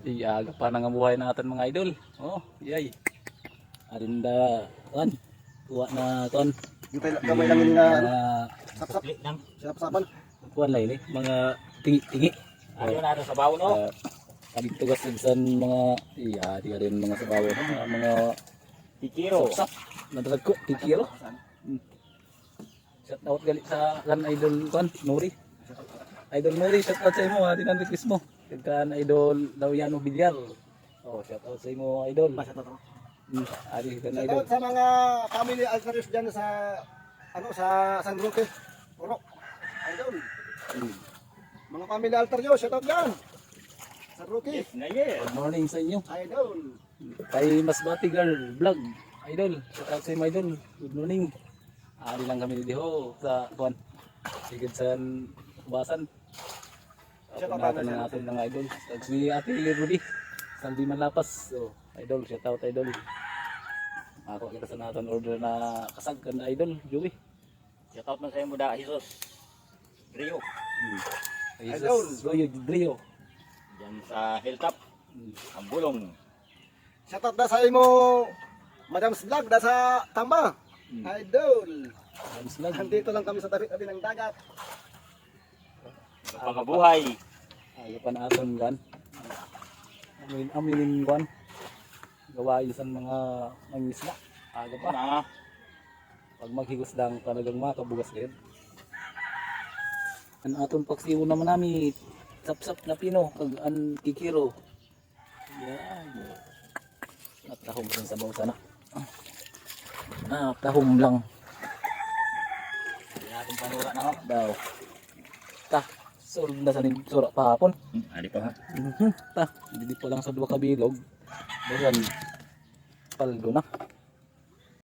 Iaga pa nang buhay natin mga idol. Oh, yay. Arinda kan. Tuwa na kon. Kamay lang yung Mga sapsap. lang. Sapasapan. kuan lay ni, mga tingi-tingi. Ano na sa bawo no? Kami tugas din sa mga di rin mga sabaw no? Mga Tikiro. sapsap. Nadalag ko tikiro. Shout out gali sa kan idol kon Nuri. Idol Nuri, shout out sa imo ha, din ang request mo. Kan idol Dawyano Bilyar. Oh, shout out sa imo idol. Ari kan idol. Shoutout sa mga family altares dyan sa sa San Roque. Puro. Idol. Mga family altar nyo, shoutout dyan. San Roque. Good morning sa inyo. Idol. Kay Masbati Girl Vlog. Idol, shout out sa imo idol. Good morning. Ari lang kami dito sa kuan. Sigid sa Basan. Shout out Natin ng ating mga idol. Si Ate Rudy. Saldi Malapas. So, idol, shout out idol. Ako kita sa natin order na kasag kan idol, Joey. Shout out na sa imo da Jesus. Rio. Idol. Rio. Diyan sa Hilltop. Ang bulong. Shoutout na sa imo Madam's Vlog na sa Tamba. Idol. Nandito lang kami sa tabi-tabi ng dagat. Pangabuhay. Ayaw pa na aton gan. Aminin kan. Gawain sa mga mangisla. Aga pa. Na. Pag maghigos lang talagang makabugas din. Ang aton paksiwo naman namin sapsap na pino kag an kikiro. Yan. Natahom sa sabaw sana. Tahom lang Hindi natin panura na ho. daw. Ta, solve na sa sura pa hapon. Ari pa ha. Ta, hindi pa lang sa dua ka bilog. Bagan paldo na.